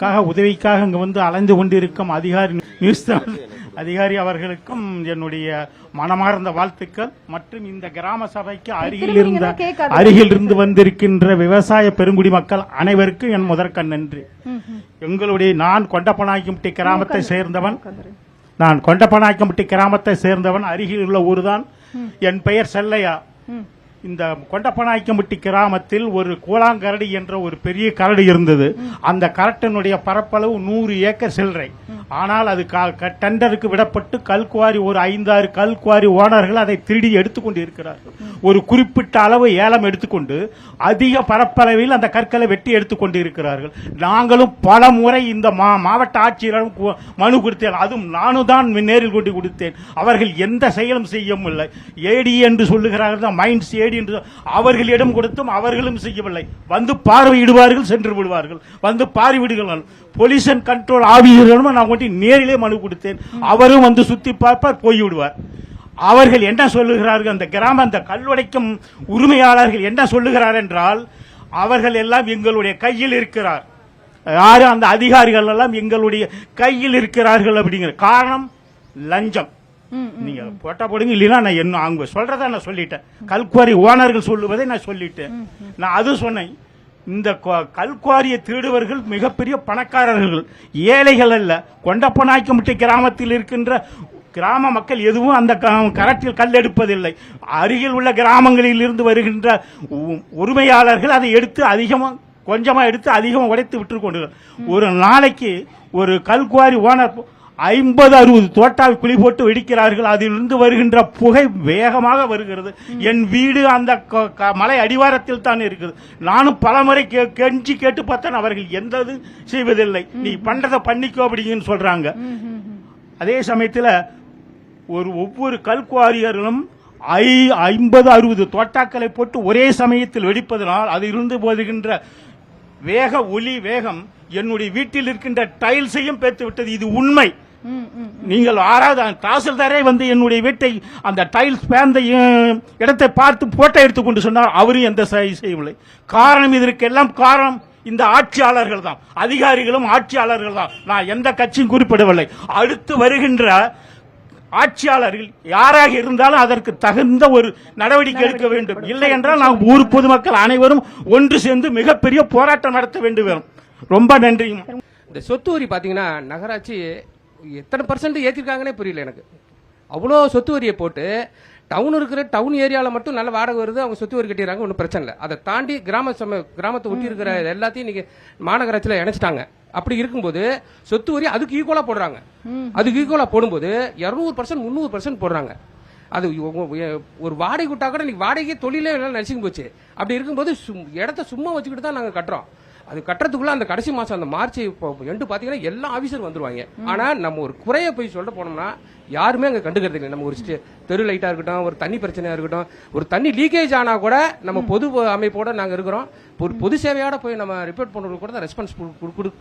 எங்களுக்காக உதவிக்காக இங்கு வந்து அலைந்து கொண்டிருக்கும் நியூஸ் அதிகாரி அவர்களுக்கும் என்னுடைய மனமார்ந்த வாழ்த்துக்கள். மற்றும் இந்த கிராம சபைக்கு அருகில் இருந்து வந்திருக்கின்ற விவசாய பெருங்குடி மக்கள் அனைவருக்கும் என் முதற்கண் நன்றி. நான் கொண்டப்பநாயக்கம்பட்டி கிராமத்தை சேர்ந்தவன். அருகில் உள்ள ஊர்தான். என் பெயர் செல்லையா. இந்த கொண்டப்பநாயக்கம்பட்டி கிராமத்தில் ஒரு கூழாங்கரடி என்ற ஒரு பெரிய கரடு இருந்தது. அந்த கரட்டினுடைய பரப்பளவு 100 ஏக்கர் சில்லறை. ஆனால் அது டெண்டருக்கு விடப்பட்டு கல்குவாரி ஒரு 5-6 கல்குவாரி ஓனர்கள் அதை திருடி எடுத்துக்கொண்டு இருக்கிறார்கள். ஒரு குறிப்பிட்ட அளவு ஏலம் எடுத்துக்கொண்டு அதிக பரப்பளவில் அந்த கற்களை வெட்டி எடுத்துக்கொண்டு இருக்கிறார்கள். நாங்களும் பல முறை இந்த மாவட்ட ஆட்சியரிடம் மனு கொடுத்தேன். அதுவும் நானும் தான் நேரில் கொண்டு கொடுத்தேன். அவர்கள் எந்த செயலும் செய்யவில்லை. ஏடி என்று சொல்லுகிறார்கள், மைண்ட்ஸ் ஏடி என்று அவர்களிடம் கொடுத்தும் அவர்களும் செய்யவில்லை. வந்து பார்வையிடுவார்கள், சென்று விடுவார்கள். வந்து பார்வையிடுகிறார்கள். போலீஸ் அண்ட் கண்ட்ரோல் ஆபீசரிடம் நான் கொண்டு நேரிலே மனு கொடுத்தேன். அவரும் வந்து சுத்தி பார்ப்பார், போய்விடுவார். அவர்கள் என்ன சொல்லுகிறார்கள், அந்த கல்லுடைக்கும் உரிமையாளர்கள் என்ன சொல்லுகிறார் என்றால், அவர்கள் எல்லாம் எங்களுடைய கையில் இருக்கிறார். யாரும் அந்த அதிகாரிகள் எல்லாம் எங்களுடைய கையில் இருக்கிறார்கள் அப்படிங்கிற காரணம் லஞ்சம். நீங்க போட்டா போடுங்க, இல்லைன்னா நான் என்ன அவங்க சொல்றத நான் சொல்லிட்டேன். கல்குவாரி ஓனர்கள் சொல்லுவதை நான் சொல்லிட்டேன். நான் அது சொன்னேன். இந்த கல்குவாரியை திருடுவர்கள் மிகப்பெரிய பணக்காரர்கள், ஏழைகள் அல்ல. கொண்டப்பநாயக்கம்பட்டி கிராமத்தில் இருக்கின்ற கிராம மக்கள் எதுவும் அந்த கரட்டில் கல் எடுப்பதில்லை. அருகில் உள்ள கிராமங்களில் இருந்து வருகின்ற உரிமையாளர்கள் அதை எடுத்து கொஞ்சமா எடுத்து அதிகமாக உடைத்து விட்டு கொண்டு ஒரு நாளைக்கு ஒரு கல்குவாரி ஓனர் 50-60 தோட்டால் குழி போட்டு வெடிக்கிறார்கள். அதிலிருந்து வருகின்ற புகை வேகமாக வருகிறது. என் வீடு அந்த மலை அடிவாரத்தில் தான் இருக்குது. நானும் பலமுறை கெஞ்சி கேட்டு பார்த்தேன். அவர்கள் எந்த செய்வதில்லை. நீ பண்றதை பண்ணிக்கோ அப்படின்னு சொல்றாங்க. அதே சமயத்தில் ஒவ்வொரு கல்குவாரியர்களும் 50-60 தோட்டாக்களை போட்டு ஒரே சமயத்தில் வெடிப்பதனால் அதிலிருந்து போதுகின்ற ஒலி வேகம் என்னுடைய வீட்டில் இருக்கின்ற டைல்ஸையும் பேர்த்து விட்டது. இது உண்மை. நீங்கள் தாசில்தாரே வந்து என்னுடைய வீட்டை அந்த டைல்ஸ் பேர்ந்த இடத்தை பார்த்து போட்டோ எடுத்துக்கொண்டு சொன்னார். அவரும் எந்த செய்யவில்லை. காரணம் இதற்கெல்லாம் காரணம் இந்த ஆட்சியாளர்கள் தான். அதிகாரிகளும் ஆட்சியாளர்கள் தான். நான் எந்த கட்சியும் குறிப்பிடவில்லை. அடுத்து வருகின்ற ஆட்சியாளர்கள் யாராக இருந்தாலும் அதற்கு தகுந்த ஒரு நடவடிக்கை எடுக்க வேண்டும். இல்லை என்றால் நாம் ஊர் பொதுமக்கள் அனைவரும் ஒன்று சேர்ந்து மிகப்பெரிய போராட்டம் நடத்த வேண்டும். ரொம்ப நன்றி. இந்த சொத்து வரி பாத்தீங்கன்னா நகராட்சி எத்தனை % ஏற்றிருக்காங்கன்னே புரியல எனக்கு. அவ்வளோ சொத்து வரியை போட்டு டவுன் ஏரியாவில் மட்டும் நல்ல வாடகை வருது, அவங்க சொத்து வரி கட்டிடுறாங்க, ஒன்றும் பிரச்சனை இல்லை. அதை தாண்டி கிராமத்தை ஒட்டி இருக்கிற எல்லாத்தையும் இன்னைக்கு மாநகராட்சியில் இணைச்சிட்டாங்க. அப்படி இருக்கும்போது சொத்து வரி அதுக்கு ஈக்குவலா போடுறாங்க. அதுக்கு ஈக்குவலா போடும்போது 200% 300% போடுறாங்க. அது ஒரு வாடகை விட்டா கூட இன்னைக்கு வாடகை தொழிலே நடிச்சுக்கு போச்சு. அப்படி இருக்கும்போது இடத்த சும்மா வச்சுக்கிட்டு தான் நாங்கள் கட்டுறோம். அது கட்டுறதுக்குள்ள அந்த கடைசி மாசம் அந்த மார்ச் எண்டு பாத்தீங்கன்னா எல்லா ஆபீசர் வந்துருவாங்க. ஆனா நம்ம ஒரு குறைய போய் சொல்ல போனோம்னா யாருமே அங்க கண்டுக்கிறது இல்லை. நம்ம ஒரு தெரு லைட்டா இருக்கட்டும், ஒரு தண்ணி பிரச்சனையா இருக்கட்டும், ஒரு தண்ணி லீக்கேஜ் ஆனா கூட நம்ம பொது அமைப்போட நாங்க இருக்கிறோம். ஒரு பொது சேவையோட போய் நம்ம ரிப்போர்ட் பண்றது கூட ரெஸ்பான்ஸ்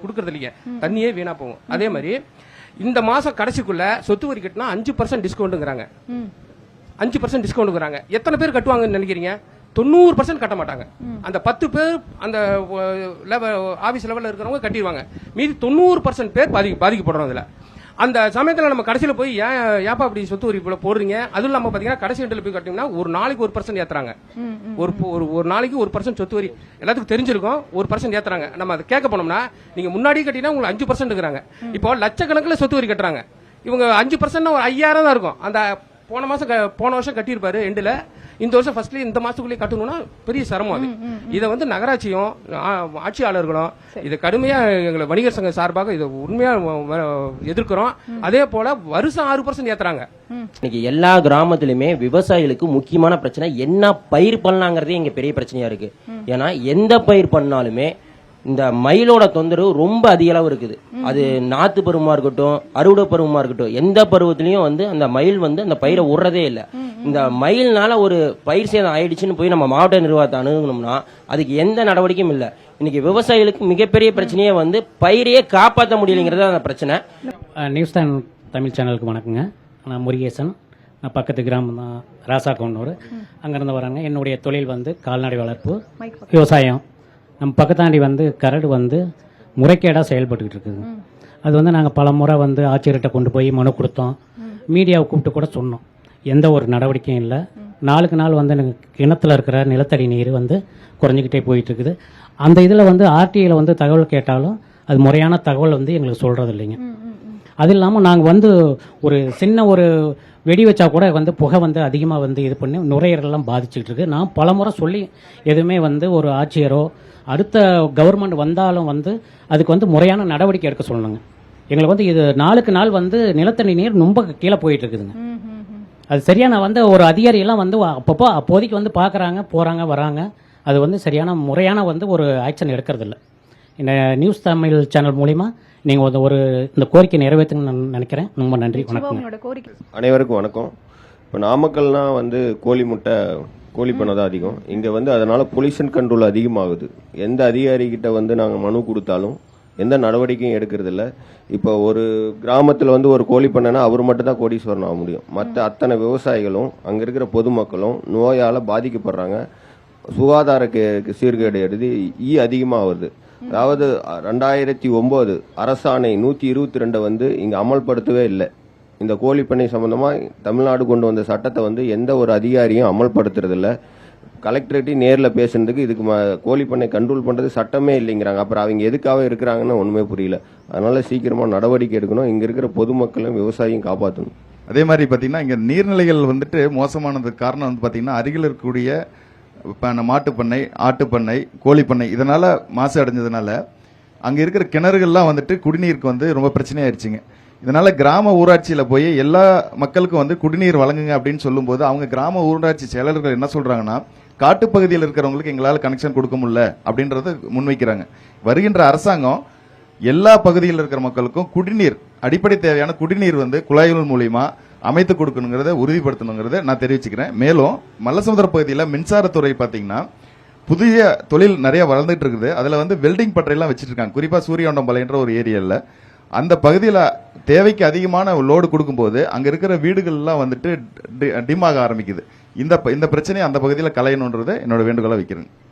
கொடுக்கறது இல்லைங்க. தண்ணியே வீணா போகும். அதே மாதிரி இந்த மாசம் கடைசிக்குள்ள சொத்து வரி கட்டினா 5% டிஸ்கவுண்ட்ங்கிறாங்க. 5% டிஸ்கவுண்ட்ங்கிறாங்க. எத்தனை பேர் கட்டுவாங்கன்னு நினைக்கிறீங்க? 90% கட்ட மாட்டாங்க. அந்த 10 பேர் அந்த ஆபீஸ் லெவல்ல இருக்கிறவங்க கட்டிடுவாங்க. மீதி 90% பேர் பாதிக்கப்படுறோம். அதுல அந்த சமயத்தில் நம்ம கடைசியில் போய் ஏப்பா அப்படி சொத்து வரி போடுறீங்க? அதுவும் இல்லாம பாத்தீங்கன்னா கடைசி எண்டில் போய் கட்டிங்கன்னா ஒரு நாளைக்கு 1% ஏத்துறாங்க. ஒரு நாளைக்கு 1% சொத்து வரி எல்லாத்துக்கும் தெரிஞ்சிருக்கும். 1% ஏத்துறாங்க. நம்ம அதை கேட்க போனோம்னா நீங்க முன்னாடி கட்டினா உங்களுக்கு 5% இருக்கிறாங்க. இப்போ லட்சக்கணக்கில் சொத்து வரி கட்டுறாங்க. இவங்க 5% ஒரு 5000 தான் இருக்கும். அந்த போன வருஷம் கட்டியிருப்பாரு எண்டில், இந்த வருஷம் ஃபர்ஸ்ட்ல இந்த மாசத்துக்குள்ளே கட்டணும்னா பெரிய சிரமம். அது இதை வந்து நகராட்சியும் ஆட்சியாளர்களும் இதை கடுமையா எங்களை வணிகர் சங்க சார்பாக இதை உண்மையா எதிர்க்கிறோம். அதே போல வருஷம் 6% ஏத்துறாங்க. இன்னைக்கு எல்லா கிராமத்திலுமே விவசாயிகளுக்கு முக்கியமான பிரச்சனை என்ன பயிர் பண்ணலாங்கிறதே இங்க பெரிய பிரச்சனையா இருக்கு. ஏன்னா எந்த பயிர் பண்ணாலுமே இந்த மயிலோட தொந்தரவு ரொம்ப அதிக அளவு இருக்குது. அது நாத்து பருவமா இருக்கட்டும், அறுவடை பருவமா இருக்கட்டும், எந்த பருவத்திலையும் வந்து அந்த மயில் வந்து அந்த பயிரை விடுறதே இல்லை. இந்த மயில்னால ஒரு பயிர் சேதம் ஆயிடுச்சுன்னு போய் நம்ம மாவட்ட நிர்வாகத்தை அணுகணும்னா அதுக்கு எந்த நடவடிக்கையும் இல்லை. இன்னைக்கு விவசாயிகளுக்கு மிகப்பெரிய பிரச்சனையே வந்து பயிரையே காப்பாற்ற முடியலைங்கிறது அந்த பிரச்சனை. நியூஸ் தமிழ் சேனலுக்கு வணக்கங்க. நான் முருகேசன். நான் பக்கத்து கிராமம் தான், ராசா கவுன்னூர். அங்கேருந்து வராங்க. என்னுடைய தொழில் வந்து கால்நடை வளர்ப்பு, விவசாயம். நம்ம பக்கத்தாண்டி வந்து கரடு வந்து முறைகேடாக செயல்பட்டுக்கிட்டு இருக்குது. அது வந்து நாங்கள் பல முறை வந்து ஆட்சியர்கிட்ட கொண்டு போய் மனு கொடுத்தோம், மீடியாவை கூப்பிட்டு கூட சொன்னோம். எந்த ஒரு நடவடிக்கையும் இல்லை. நாளுக்கு நாள் வந்து எனக்கு கிணத்துல இருக்கிற நிலத்தடி நீர் வந்து குறைஞ்சிக்கிட்டே போயிட்டு இருக்குது. அந்த இதில் வந்து ஆர்டிஐயில் வந்து தகவல் கேட்டாலும் அது முறையான தகவல் வந்து எங்களுக்கு சொல்கிறது இல்லைங்க. அது இல்லாமல் நாங்கள் வந்து ஒரு சின்ன ஒரு வெடி வச்சா கூட வந்து புகை வந்து அதிகமாக வந்து இது பண்ணி நுரையீரலாம் பாதிச்சுக்கிட்டு இருக்கு. நான் பல முறை சொல்லி எதுவுமே வந்து ஒரு ஆட்சியரோ அடுத்த கவர்மெண்ட் வந்தாலும் வந்து அதுக்கு வந்து முறையான நடவடிக்கை எடுக்க சொல்லணுங்க. எங்களுக்கு வந்து இது நாளுக்கு நாள் வந்து நிலத்தடி நீர் ரொம்ப கீழே போயிட்டு இருக்குதுங்க. அது சரியான வந்து ஒரு அதிகாரியெல்லாம் வந்து அப்பப்போ அப்போதைக்கு வந்து பார்க்குறாங்க, போகிறாங்க, வராங்க. அது வந்து சரியான முறையான வந்து ஒரு ஆக்ஷன் எடுக்கிறது இல்லை. இந்த நியூஸ் தமிழ் சேனல் மூலிமா நீங்கள் ஒரு இந்த கோரிக்கை நிறைவேற்றுங்கன்னு நான் நினைக்கிறேன். ரொம்ப நன்றி, வணக்கம். அனைவருக்கும் வணக்கம். இப்போ நாமக்கல்னா வந்து கோழி முட்டை, கோழி பண்ணை தான் அதிகம். இங்கே வந்து அதனால பொல்யூஷன் கண்ட்ரோல் அதிகமாகுது. எந்த அதிகாரிகிட்ட வந்து நாங்கள் மனு கொடுத்தாலும் எந்த நடவடிக்கையும் எடுக்கிறது இல்லை. இப்போ ஒரு கிராமத்தில் வந்து ஒரு கோழி பண்ணைனா அவர் மட்டும் தான் கோடீஸ்வரன் ஆக முடியும். மற்ற அத்தனை விவசாயிகளும் அங்கே இருக்கிற பொதுமக்களும் நோயால் பாதிக்கப்படுறாங்க. சுகாதார சீர்கேடு எடுத்து அதிகமாக வருது. அதாவது 2009 அரசாணை 122 வந்து இங்கே அமல்படுத்தவே இல்லை. இந்த கோழி பண்ணை சம்பந்தமாக தமிழ்நாடு கொண்டு வந்த சட்டத்தை வந்து எந்த ஒரு அதிகாரியும் அமல்படுத்துறதில்ல. கலெக்டரேட்டையும் நேரில் பேசுறதுக்கு இதுக்கு கோழி பண்ணை கண்ட்ரோல் பண்ணுறது சட்டமே இல்லைங்கிறாங்க. அப்புறம் அவங்க எதுக்காக இருக்கிறாங்கன்னு ஒன்றுமே புரியல. அதனால சீக்கிரமாக நடவடிக்கை எடுக்கணும். இங்கே இருக்கிற பொதுமக்களும் விவசாயியும் காப்பாற்றணும். அதே மாதிரி பார்த்தீங்கன்னா இங்கே நீர்நிலைகள் வந்துட்டு மோசமானதுக்கு காரணம் வந்து பார்த்தீங்கன்னா அருகில் இருக்கக்கூடிய மாட்டுப்பண்ணை, ஆட்டுப்பண்ணை, கோழிப்பண்ணை இதனால மாசு அடைஞ்சதுனால அங்கே இருக்கிற கிணறுகள்லாம் வந்துட்டு குடிநீருக்கு வந்து ரொம்ப பிரச்சனையாயிருச்சுங்க. இதனால கிராம ஊராட்சியில் போய் எல்லா மக்களுக்கும் வந்து குடிநீர் வழங்குங்க அப்படின்னு சொல்லும்போது அவங்க கிராம ஊராட்சி செயலர்கள் என்ன சொல்றாங்கன்னா, காட்டுப்பகுதியில் இருக்கிறவங்களுக்கு எங்களால் கனெக்ஷன் கொடுக்க முடியல அப்படின்றத முன்வைக்கிறாங்க. வருகின்ற அரசாங்கம் எல்லா பகுதியில் இருக்கிற மக்களுக்கும் குடிநீர், அடிப்படை தேவையான குடிநீர் வந்து குழாய்கள் மூலியமா அமைத்து கொடுக்கணுங்கிறத உறுதிப்படுத்தணுங்கிறத நான் தெரிவிச்சுக்கிறேன். மேலும் மல்லசமுத்திர பகுதியில் மின்சாரத்துறை பார்த்தீங்கன்னா புதிய தொழில் நிறைய வளர்ந்துட்டு இருக்குது. அதில் வந்து வெல்டிங் பட்டறையெல்லாம் வச்சுட்டு இருக்காங்க. குறிப்பாக சூரியவண்டம்பாளையன்ற ஒரு ஏரியாவில் அந்த பகுதியில் தேவைக்கு அதிகமான லோடு கொடுக்கும்போது அங்கே இருக்கிற வீடுகள்லாம் வந்துட்டு டிம் ஆக ஆரம்பிக்குது. இந்த பிரச்சனையை அந்த பகுதியில் களையணுன்றதை என்னோட வேண்டுகோளை வைக்கிறேன்.